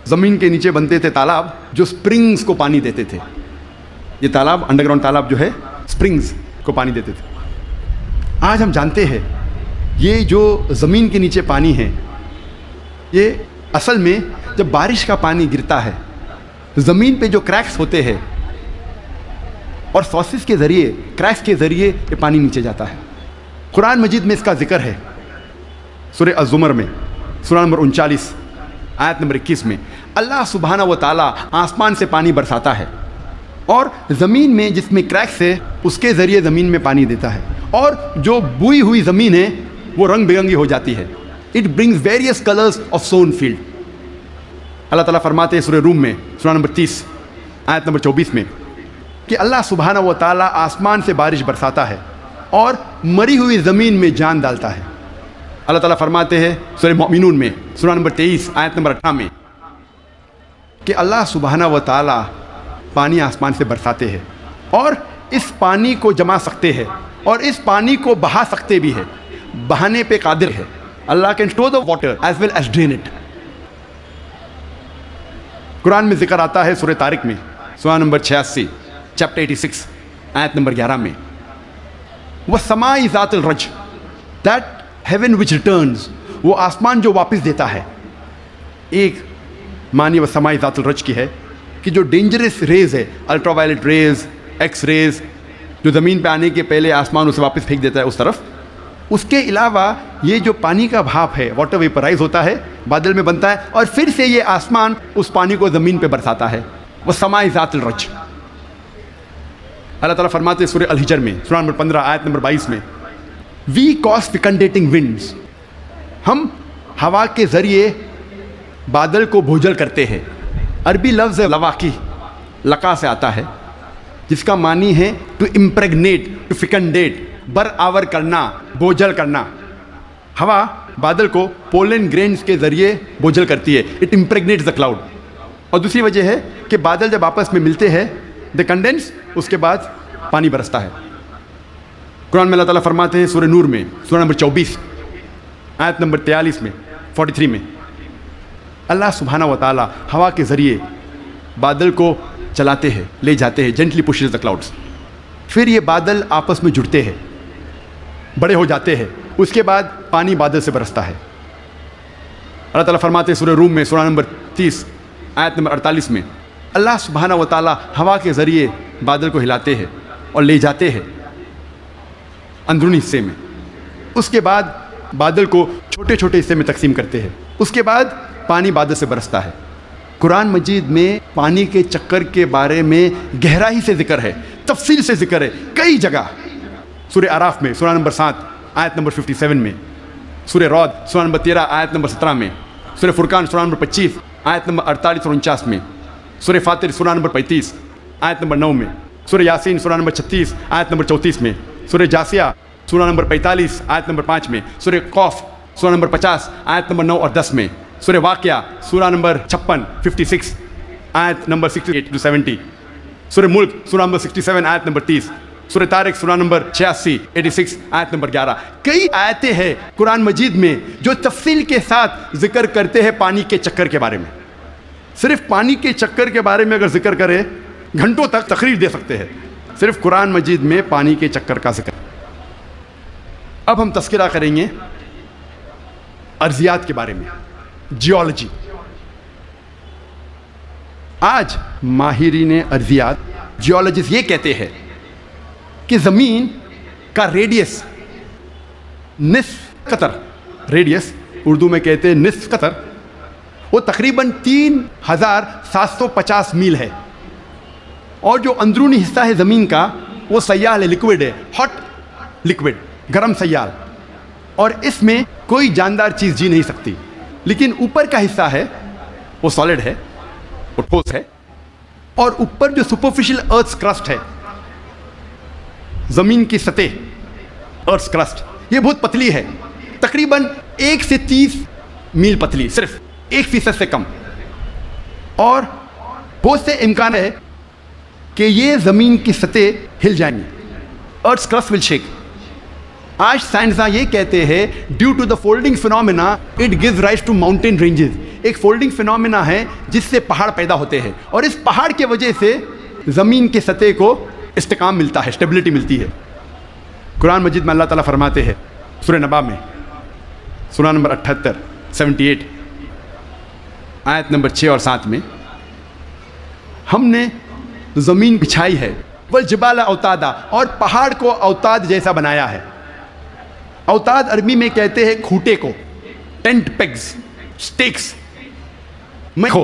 زمین کے نیچے بنتے تھے تالاب جو سپرنگز کو پانی دیتے تھے۔ یہ تالاب، انڈر گراؤنڈ تالاب جو ہے، سپرنگز کو پانی دیتے تھے۔ آج ہم جانتے ہیں یہ جو زمین کے نیچے پانی ہے، یہ اصل میں جب بارش کا پانی گرتا ہے زمین پہ جو کریکس ہوتے ہیں اور سورسز کے ذریعے، کریکس کے ذریعے یہ پانی نیچے جاتا ہے۔ قرآن مجید میں اس کا ذکر ہے سورہ الزمر میں، سورہ نمبر 39 آیت نمبر 21 میں۔ اللہ سبحانہ و تعالیٰ آسمان سے پانی برساتا ہے اور زمین میں جس میں کریکس ہے اس کے ذریعے زمین میں پانی دیتا ہے، اور جو بوئی ہوئی زمین ہے وہ رنگ برنگی ہو جاتی ہے۔ It brings various colours of sown field. اللہ تعالیٰ فرماتے ہیں سورہ روم میں، سورہ نمبر 30 آیت نمبر 24 میں، کہ اللہ سبحانہ و تعالیٰ آسمان سے بارش برساتا ہے اور مری ہوئی زمین میں جان ڈالتا ہے۔ اللہ تعالیٰ فرماتے ہیں سورہ مومنون میں، سورہ نمبر 23 آیت نمبر 18 میں، کہ اللہ سبحانہ و تعالیٰ پانی آسمان سے برساتے ہیں اور اس پانی کو جما سکتے ہیں اور اس پانی کو بہا سکتے بھی ہے، بہانے پہ قادر ہے۔ Allah can store the water as well as drain it. قرآن میں ذکر آتا ہے سورہ طارق میں، سورہ نمبر 86 چیپٹر 86 آیت نمبر 11 میں، وَالسَّمَاءِ ذَاتِ الرَّجْ، that heaven which returns، وہ آسمان جو واپس دیتا ہے۔ ایک معنی وَالسَّمَاءِ ذَاتِ الرَّجْ کی ہے کہ جو ڈینجرس ریز ہے، ultraviolet rays, X rays, جو زمین پہ آنے کے پہلے آسمان اسے واپس پھینک دیتا ہے اس طرف۔ اس کے علاوہ یہ جو پانی کا بھاپ ہے، واٹر ویپرائز ہوتا ہے، بادل میں بنتا ہے اور پھر سے یہ آسمان اس پانی کو زمین پہ برساتا ہے۔ وَالسَّمَاءِ ذَاتِ الرَّجْ۔ اللہ تعالیٰ فرماتے ہیں سورہ الحجر میں، سورہ نمبر 15 آیت نمبر 22 میں، وی کاز فیکنڈیٹنگ ونڈز، ہم ہوا کے ذریعے بادل کو بھوجل کرتے ہیں. عربی لفظ لواقی لقا سے آتا ہے، جس کا معنی ہے ٹو امپریگنیٹ، ٹو فیکنڈیٹ، برآور کرنا، بوجھل کرنا. ہوا بادل کو پولن گرینز کے ذریعے بوجھل کرتی ہے. It impregnates the cloud. اور دوسری وجہ ہے کہ بادل جب آپس میں ملتے ہیں دے کنڈینس، اس کے بعد پانی برستا ہے. قرآن میں اللہ تعالیٰ فرماتے ہیں سورہ نور میں، سورہ نمبر 24 آیت نمبر 43 میں 43 میں، اللہ سبحانہ و تعالیٰ ہوا کے ذریعے بادل کو چلاتے ہیں، لے جاتے ہیں، جینٹلی پشز دا کلاؤڈس. پھر یہ بادل آپس میں جڑتے ہیں، بڑے ہو جاتے ہیں، اس کے بعد پانی بادل سے برستا ہے. اللہ تعالیٰ فرماتے ہیں سورہ روم میں، سورہ نمبر 30 آیت نمبر 48 میں، اللہ سبحانہ و تعالیٰ ہوا کے ذریعے بادل کو ہلاتے ہیں اور لے جاتے ہیں اندرونی حصے میں. اس کے بعد بادل کو چھوٹے چھوٹے حصے میں تقسیم کرتے ہیں. اس کے بعد پانی بادل سے برستا ہے. قرآن مجید میں پانی کے چکر کے بارے میں گہرائی سے ذکر ہے، تفصیل سے ذکر ہے کئی جگہ. سورہ اعراف میں، سورہ نمبر 7 آیت نمبر 57 میں، سورہ رعد سورہ نمبر 13 آیت نمبر 17 میں، سورہ فرقان سورہ نمبر 25 آیت نمبر 48 اور 49 میں، سورہ فاطر سورہ نمبر 35 آیت نمبر 9 میں، سورہ یاسین سورہ نمبر 36 آیت نمبر 34 میں، سورہ جاسیہ سورہ نمبر 45 آیت نمبر 5 میں، سورہ قوف سورہ نمبر 50 آیت نمبر 9 اور 10 میں، سورہ واقعہ سورہ نمبر 56 آیت نمبر 68 to 70، سورہ ملک سورہ نمبر 67 آیت نمبر 30، سورہ طارق سورہ نمبر 86 آیت نمبر 11. کئی آیتیں ہیں قرآن مجید میں جو تفصیل کے ساتھ ذکر کرتے ہیں پانی کے چکر کے بارے میں. صرف پانی کے چکر کے بارے میں اگر ذکر کرے گھنٹوں تک تقریر دے سکتے ہیں، صرف قرآن مجید میں پانی کے چکر کا ذکر. اب ہم تذکرہ کریں گے ارضیات کے بارے میں، جیولوجی. آج ماہرین ارضیات جیولوجسٹ یہ کہتے ہیں کہ زمین کا ریڈیس نصف قطر، ریڈیس اردو میں کہتے ہیں نصف قطر، وہ تقریباً 3750 میل ہے. اور جو اندرونی حصہ ہے زمین کا وہ سیال ہے، لکوڈ ہے، ہاٹ لکوڈ، گرم سیال، اور اس میں کوئی جاندار چیز جی نہیں سکتی. لیکن اوپر کا حصہ ہے وہ سالڈ ہے، وہ ٹھوس ہے. اور اوپر جو سپرفیشل ارتھس کرسٹ ہے، زمین کی سطح، ارتھس کرسٹ، یہ بہت پتلی ہے، تقریباً 1 سے 30 میل پتلی، صرف 1% سے کم. اور بہت سے امکان ہے کہ یہ زمین کی سطح ہل جائیں گی، ارتھس کرسٹ ول شیک. آج سائنسداں یہ کہتے ہیں due to the folding phenomena it gives rise to mountain ranges. ایک فولڈنگ فنومینا ہے جس سے پہاڑ پیدا ہوتے ہیں، اور اس پہاڑ کی وجہ سے زمین کی سطح کو استحکام ملتا ہے، اسٹیبلٹی ملتی ہے. قرآن مجید میں اللہ تعالیٰ فرماتے ہیں سورہ نبا میں، سورہ نمبر 78 آیت نمبر 6 اور 7 میں، ہم نے زمین بچھائی ہے، والجبال اوتادا، اور پہاڑ کو اوتاد جیسا بنایا ہے. اوتاد عربی میں کہتے ہیں کھوٹے کو، ٹینٹ پیگز، سٹیکس میں ہو.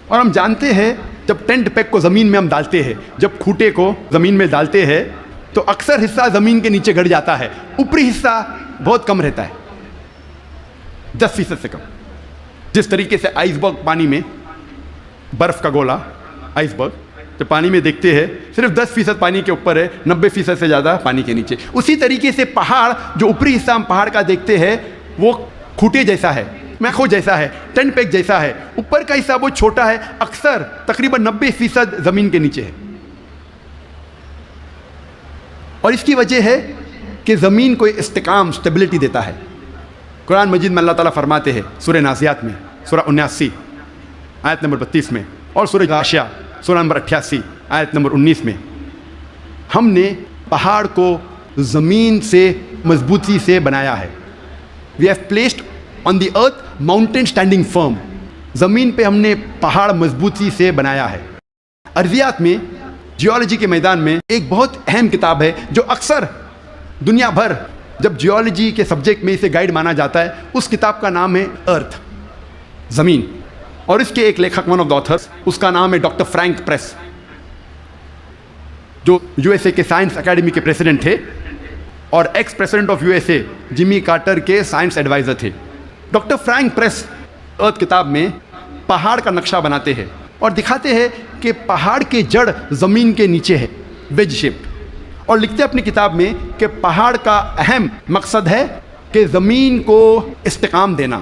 اور ہم جانتے ہیں جب ٹینٹ پیگ کو زمین میں ہم ڈالتے ہیں، جب کھوٹے کو زمین میں ڈالتے ہیں تو اکثر حصہ زمین کے نیچے گڑ جاتا ہے، اوپری حصہ بہت کم رہتا ہے، 10% سے کم. جس طریقے سے آئس برگ پانی میں، برف کا گولا آئس برگ جو پانی میں دیکھتے ہیں صرف 10% پانی کے اوپر ہے، 90% سے زیادہ پانی کے نیچے. اسی طریقے سے پہاڑ، جو اوپری حصہ ہم پہاڑ کا دیکھتے ہیں وہ کھوٹے جیسا ہے، میخو جیسا ہے، ٹینٹ پیگ جیسا ہے. اوپر کا حصہ بہت چھوٹا ہے، اکثر تقریباً 90% زمین کے نیچے ہے. اور اس کی وجہ ہے کہ زمین کو استحکام، اسٹیبلٹی دیتا ہے. قرآن مجید میں اللہ تعالیٰ فرماتے ہیں سورہ نازعات میں، سورہ 79 آیت نمبر 32 میں، اور سورہ غاشیہ سورہ نمبر 88 آیت نمبر 19 میں، ہم نے پہاڑ کو زمین سے مضبوطی سے بنایا ہے. We have placed on the earth mountain standing firm. زمین پہ ہم نے پہاڑ مضبوطی سے بنایا ہے. ارضیات میں، جیولوجی کے میدان میں ایک بہت اہم کتاب ہے جو اکثر دنیا بھر جب جیولوجی کے سبجیکٹ میں اسے گائیڈ مانا جاتا ہے، اس کتاب کا نام ہے ارتھ، زمین. اور اس کے ایک لیکھک، ون آف دا آتھرس، اس کا نام ہے ڈاکٹر فرینک پریس، جو USA کے سائنس اکیڈمی کے پریزیڈنٹ تھے. اور ex president of USA Jimmy Carter کے سائنس ایڈوائزر تھے. ڈاکٹر فرینک پریس ارتھ کتاب میں پہاڑ کا نقشہ بناتے ہیں اور دکھاتے ہیں کہ پہاڑ کے جڑ زمین کے نیچے ہے ویج شیپ, اور لکھتے ہیں اپنی کتاب میں کہ پہاڑ کا اہم مقصد ہے کہ زمین کو استحکام دینا,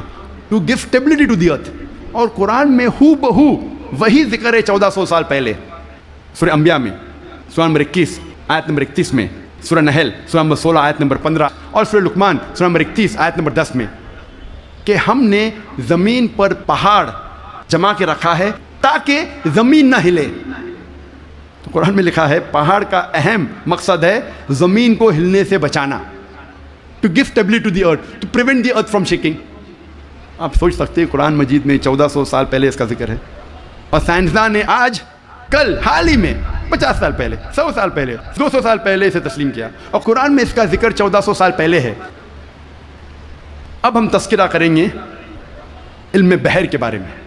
to give stability to the earth. اور قرآن میں ہو بہو وہی ذکر ہے 1400 سال پہلے سورہ انبیاء میں سورہ نمبر 21 آیت نمبر 31 میں, سورہ نحل سورہ نمبر 16 آیت نمبر 15 اور سورہ لقمان سورہ نمبر 31 آیت نمبر 10 میں, کہ ہم نے زمین پر پہاڑ جما کے رکھا ہے تاکہ زمین نہ ہلے. تو قرآن میں لکھا ہے پہاڑ کا اہم مقصد ہے زمین کو ہلنے سے بچانا, to give stability to the earth, to prevent the earth from shaking. آپ سوچ سکتے ہیں قرآن مجید میں 1400 سال پہلے اس کا ذکر ہے, اور سائنسدان نے آج کل حال ہی میں 50 سال پہلے 100 سال پہلے 200 سال پہلے اسے تسلیم کیا, اور قرآن میں اس کا ذکر 1400 سال پہلے ہے. اب ہم تذکرہ کریں گے علم بحر کے بارے میں,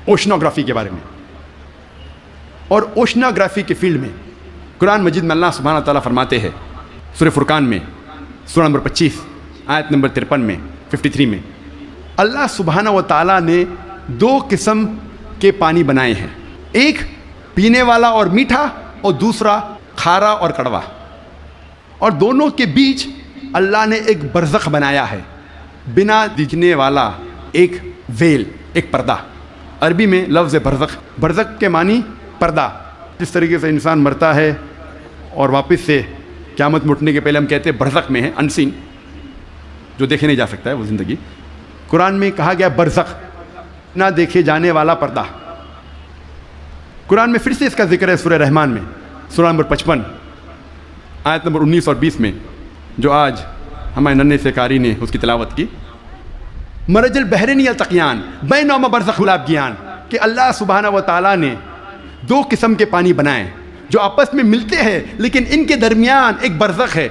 اوشنوگرافی کے بارے میں. اور اوشنوگرافی کے فیلڈ میں قرآن مجید میں اللہ سبحانہ تعالیٰ فرماتے ہیں سورہ فرقان میں سورہ نمبر 25 آیت نمبر 53 میں 53 میں, اللہ سبحانہ و تعالیٰ نے 2 قسم کے پانی بنائے ہیں, ایک پینے والا اور میٹھا اور دوسرا کھارا اور کڑوا, اور دونوں کے بیچ اللہ نے ایک برزخ بنایا ہے, بنا دکھنے والا ایک ویل, ایک پردہ. عربی میں لفظ برزخ, برزخ کے معنی پردہ. جس طریقے سے انسان مرتا ہے اور واپس سے قیامت مٹنے کے پہلے ہم کہتے ہیں برزخ میں ہے, انسین, جو دیکھے نہیں جا سکتا ہے وہ زندگی. قرآن میں کہا گیا برزخ, نہ دیکھے جانے والا پردہ. قرآن میں پھر سے اس کا ذکر ہے سورہ رحمان میں سورہ نمبر 55 آیت نمبر 19 اور 20 میں, جو آج ہمارے ننھے سے قاری نے اس کی تلاوت کی. مرج البحرین یلتقیان بینہما برزخ الابگیان, کہ اللہ سبحانہ و تعالیٰ نے 2 قسم کے پانی بنائے جو آپس میں ملتے ہیں, لیکن ان کے درمیان ایک برزخ ہے,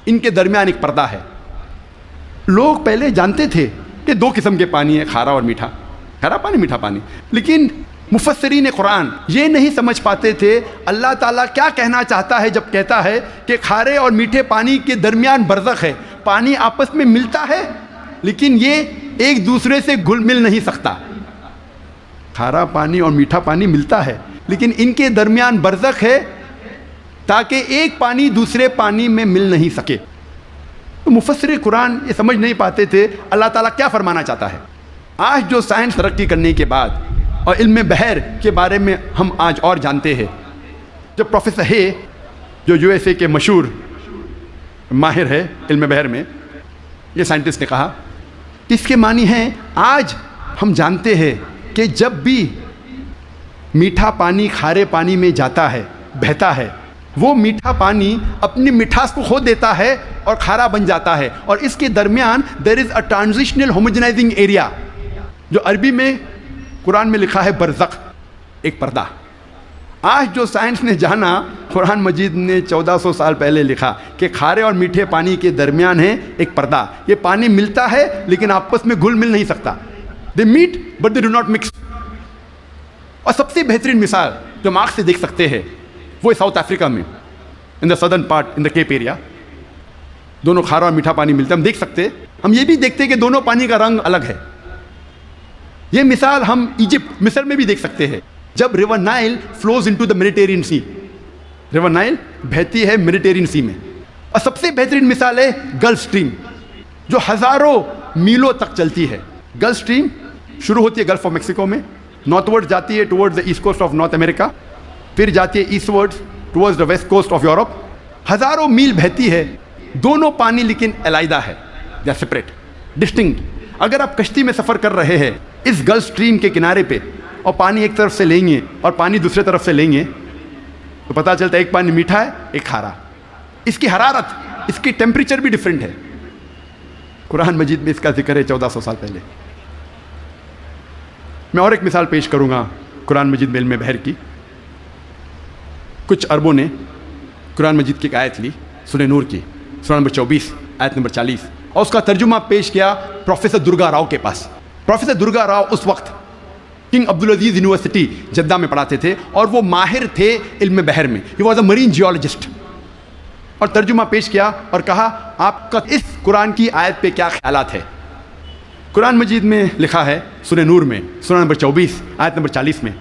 ان کے درمیان ایک پردہ ہے. لوگ پہلے جانتے تھے کہ 2 قسم کے پانی ہیں, کھارا اور میٹھا, کھارا پانی میٹھا پانی, لیکن مفسرین قرآن یہ نہیں سمجھ پاتے تھے اللہ تعالیٰ کیا کہنا چاہتا ہے جب کہتا ہے کہ کھارے اور میٹھے پانی کے درمیان برزخ ہے. پانی آپس میں ملتا ہے لیکن یہ ایک دوسرے سے گھل مل نہیں سکتا. کھارا پانی اور میٹھا پانی ملتا ہے لیکن ان کے درمیان برزخ ہے تاکہ ایک پانی دوسرے پانی میں مل نہیں سکے. تو مفسر قرآن یہ سمجھ نہیں پاتے تھے اللہ تعالیٰ کیا فرمانا چاہتا ہے. آج جو سائنس ترقی کرنے کے بعد اور علم بحر کے بارے میں ہم آج اور جانتے ہیں, جب پروفیسر ہے جو USA کے مشہور ماہر ہے علم بحر میں, یہ سائنٹسٹ نے کہا اس کے معنی ہیں آج ہم جانتے ہیں کہ جب بھی میٹھا پانی کھارے پانی میں جاتا ہے, بہتا ہے, وہ میٹھا پانی اپنی مٹھاس کو کھو دیتا ہے اور کھارا بن جاتا ہے, اور اس کے درمیان دیر از اے ٹرانزیشنل ہوموجنائزنگ ایریا, جو عربی میں قرآن میں لکھا ہے برزخ, ایک پردہ. آج جو سائنس نے جانا, قرآن مجید نے 1400 سال پہلے لکھا کہ کھارے اور میٹھے پانی کے درمیان ہے ایک پردہ. یہ پانی ملتا ہے لیکن آپس میں گھل مل نہیں سکتا. They meet but they do not mix. اور سب سے بہترین مثال جو ہم آنکھ سے دیکھ سکتے ہیں وہ ساؤتھ افریقہ میں in the southern part in the Cape area, دونوں کھارا اور میٹھا پانی ملتا ہے. ہم دیکھ سکتے ہیں, ہم یہ بھی دیکھتے ہیں کہ دونوں پانی کا رنگ الگ ہے. یہ مثال ہم ایجپٹ مصر میں بھی دیکھ سکتے ہیں, جب river Nile flows into the Mediterranean sea, river Nile بہتی ہے میڈیٹرینین سی میں. اور سب سے بہترین مثال ہے گلف اسٹریم, جو ہزاروں میلوں تک چلتی ہے. گلف اسٹریم شروع ہوتی ہے گلف آف میکسیکو میں, نارتھ ورڈ جاتی ہے towards the east coast of North America, پھر جاتی ہے eastward towards the west coast of Europe. ہزاروں میل بہتی ہے, دونوں پانی لیکن علیحدہ ہے, دے آر سپریٹ, ڈسٹنکٹ. اگر آپ کشتی میں سفر کر رہے ہیں اس گلف اسٹریم کے کنارے پہ اور پانی ایک طرف سے لیں گے اور پانی دوسرے طرف سے لیں گے تو پتہ چلتا ہے ایک پانی میٹھا ہے ایک کھارا. اس کی حرارت, اس کی ٹیمپریچر بھی ڈفرینٹ ہے. قرآن مجید میں اس کا ذکر ہے 1400 سال پہلے. میں اور ایک مثال پیش کروں گا قرآن مجید میں علم بحر کی. کچھ عربوں نے قرآن مجید کی ایک آیت لی سورہ نور کی, سورہ نمبر 24 آیت نمبر 40, اور اس کا ترجمہ پیش کیا پروفیسر درگا راؤ کے پاس. پروفیسر درگا راؤ اس وقت کنگ عبدالعزیز یونیورسٹی جدہ میں پڑھاتے تھے اور وہ ماہر تھے علم بحر میں. He was a Marine geologist. اور ترجمہ پیش کیا اور کہا آپ کا اس قرآن کی آیت پہ کیا خیالات ہے۔ قرآن مجید میں لکھا ہے سورہ نور میں سورہ نمبر 24 آیت نمبر 40 میں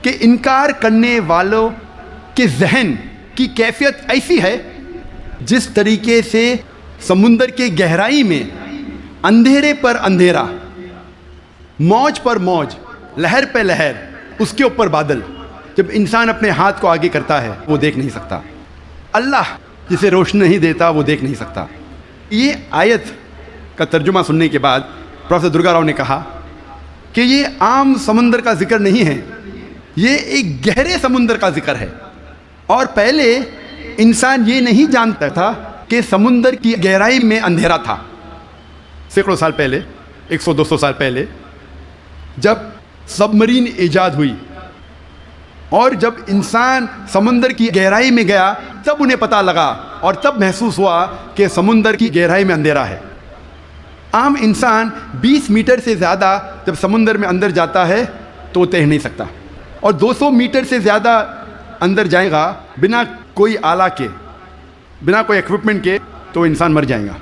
کہ انکار کرنے والوں کے ذہن کی کیفیت ایسی ہے جس طریقے سے سمندر کے گہرائی میں اندھیرے پر اندھیرا، موج پر موج، لہر پہ لہر، اس کے اوپر بادل، جب انسان اپنے ہاتھ کو آگے کرتا ہے وہ دیکھ نہیں سکتا۔ اللہ جسے روشنی نہیں دیتا وہ دیکھ نہیں سکتا۔ یہ آیت کا ترجمہ سننے کے بعد پروفیسر درگا راؤ نے کہا کہ یہ عام سمندر کا ذکر نہیں ہے، یہ ایک گہرے سمندر کا ذکر ہے۔ اور پہلے انسان یہ نہیں جانتا تھا کہ سمندر کی گہرائی میں اندھیرا تھا۔ سینکڑوں سال پہلے، 100-200 سال پہلے جب سب مرین ایجاد ہوئی اور جب انسان سمندر کی گہرائی میں گیا تب انہیں پتہ لگا اور تب محسوس ہوا کہ سمندر کی گہرائی میں اندھیرا ہے۔ عام انسان 20 میٹر سے زیادہ جب سمندر میں اندر جاتا ہے تو وہ تیر نہیں سکتا، اور 200 میٹر سے زیادہ اندر جائے گا بنا کوئی آلہ کے، بنا کوئی ایکوپمنٹ کے، تو انسان مر جائے گا۔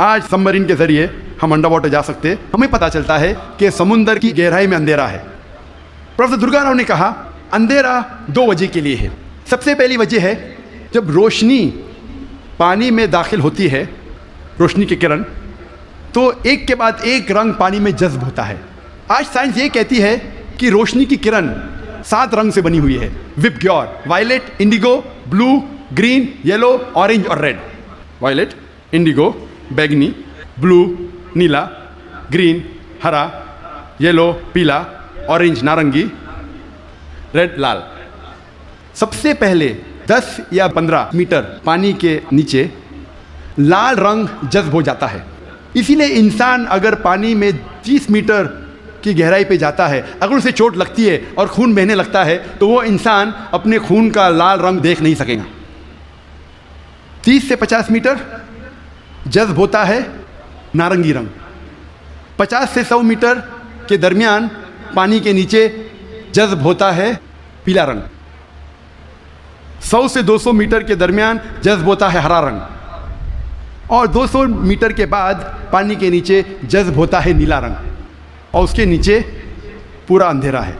آج سب مرین کے ذریعے ہم انڈر واٹر جا سکتے، ہمیں پتہ چلتا ہے کہ سمندر کی گہرائی میں اندھیرا ہے۔ پروفیسر درگا راؤ نے کہا اندھیرا 2 وجہ کے لیے ہے۔ سب سے پہلی وجہ ہے جب روشنی پانی میں داخل ہوتی ہے، روشنی کی کرن، تو ایک کے بعد ایک رنگ پانی میں جذب ہوتا ہے۔ آج سائنس یہ کہتی ہے کہ روشنی کی کرن 7 رنگ سے بنی ہوئی ہے، وب گیور، وائلٹ، انڈیگو، بلو، گرین، یلو، اورنج اور ریڈ۔ وائلٹ، انڈیگو، بیگنی، بلو، نیلا، گرین، ہرا، یلو، پیلا، اورنج، نارنگی، ریڈ، لال۔ سب سے پہلے 10 یا 15 میٹر پانی کے نیچے لال رنگ جذب ہو جاتا ہے، اسی لیے انسان اگر پانی میں 30 میٹر کی گہرائی پہ جاتا ہے، اگر اسے چوٹ لگتی ہے اور خون بہنے لگتا ہے تو وہ انسان اپنے خون کا لال رنگ دیکھ نہیں سکے گا۔ 30 سے 50 میٹر جذب ہوتا ہے نارنگی رنگ، 50 سے 100 میٹر کے درمیان پانی کے نیچے جذب ہوتا ہے پیلا رنگ، 100 سے 200 میٹر کے درمیان جذب ہوتا ہے ہرا رنگ، اور 200 میٹر کے بعد پانی کے نیچے جذب ہوتا ہے نیلا رنگ، اور اس کے نیچے پورا اندھیرا ہے۔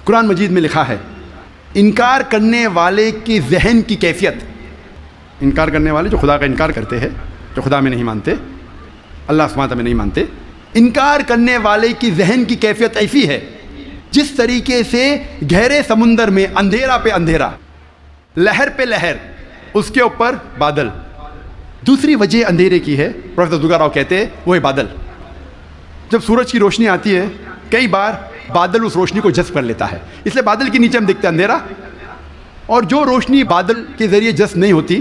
قرآن مجید میں لکھا ہے انکار کرنے والے کی ذہن کی کیفیت، انکار کرنے والے جو خدا کا انکار کرتے ہیں، جو خدا میں نہیں مانتے، اللہ سبحانہ وتعالیٰ میں نہیں مانتے، انکار کرنے والے کی ذہن کی کیفیت ایسی ہے جس طریقے سے گہرے سمندر میں اندھیرا پہ اندھیرا، لہر پہ لہر، اس کے اوپر بادل۔ دوسری وجہ اندھیرے کی ہے، پروفیسر درگا راؤ کہتے ہیں وہ ہے بادل۔ جب سورج کی روشنی آتی ہے کئی بار بادل اس روشنی کو جذب کر لیتا ہے، اس لیے بادل کے نیچے ہم دیکھتے ہیں اندھیرا، اور جو روشنی بادل کے ذریعے جذب نہیں ہوتی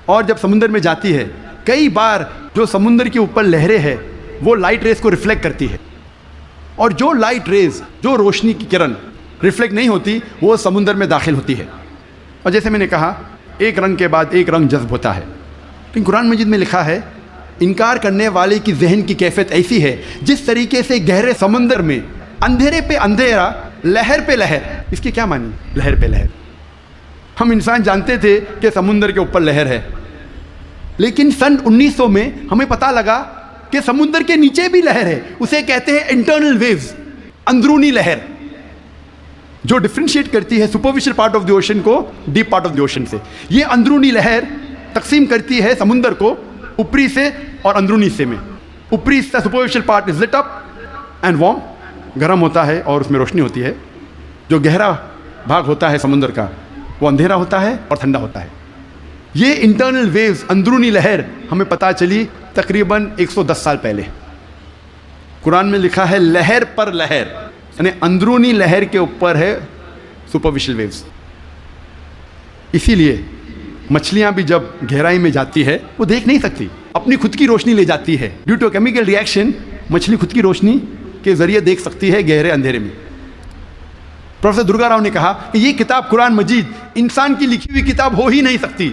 اور جب سمندر میں جاتی ہے، کئی بار جو سمندر کے اوپر لہریں ہیں وہ لائٹ ریز کو ریفلیکٹ کرتی ہے، اور جو لائٹ ریز، جو روشنی کی کرن ریفلیکٹ نہیں ہوتی وہ سمندر میں داخل ہوتی ہے، اور جیسے میں نے کہا ایک رنگ کے بعد ایک رنگ جذب ہوتا ہے۔ لیکن قرآن مجید میں لکھا ہے انکار کرنے والے کی ذہن کی کیفیت ایسی ہے جس طریقے سے گہرے سمندر میں اندھیرے پہ اندھیرا، لہر پہ لہر۔ اس کی کیا معنی؟ لہر پہ لہر۔ ہم انسان جانتے تھے کہ سمندر کے اوپر لہر ہے، لیکن سن 1900 میں ہمیں پتہ لگا کہ سمندر کے نیچے بھی لہر ہے، اسے کہتے ہیں انٹرنل ویوز، اندرونی لہر، جو ڈفرینشیٹ کرتی ہے superficial part of the ocean کو deep part of the ocean سے۔ یہ اندرونی لہر تقسیم کرتی ہے سمندر کو اوپری سے اور اندرونی حصے میں۔ اوپری حصہ superficial part is lit up and warm, گرم ہوتا ہے اور اس میں روشنی ہوتی ہے۔ جو گہرا بھاگ ہوتا ہے سمندر کا وہ اندھیرا ہوتا ہے اور ٹھنڈا ہوتا ہے۔ یہ انٹرنل ویوز، اندرونی لہر، ہمیں پتہ چلی تقریباً 110 سال پہلے۔ قرآن میں لکھا ہے لہر پر لہر، یعنی اندرونی لہر کے اوپر ہے سپرفیشل ویوز۔ اسی لیے مچھلیاں بھی جب گہرائی میں جاتی ہے وہ دیکھ نہیں سکتی، اپنی خود کی روشنی لے جاتی ہے، due to chemical reaction مچھلی خود کی روشنی کے ذریعے دیکھ سکتی ہے گہرے اندھیرے میں۔ پروفیسر درگا راؤ نے کہا کہ یہ کتاب قرآن مجید انسان کی لکھی ہوئی کتاب ہو ہی نہیں سکتی،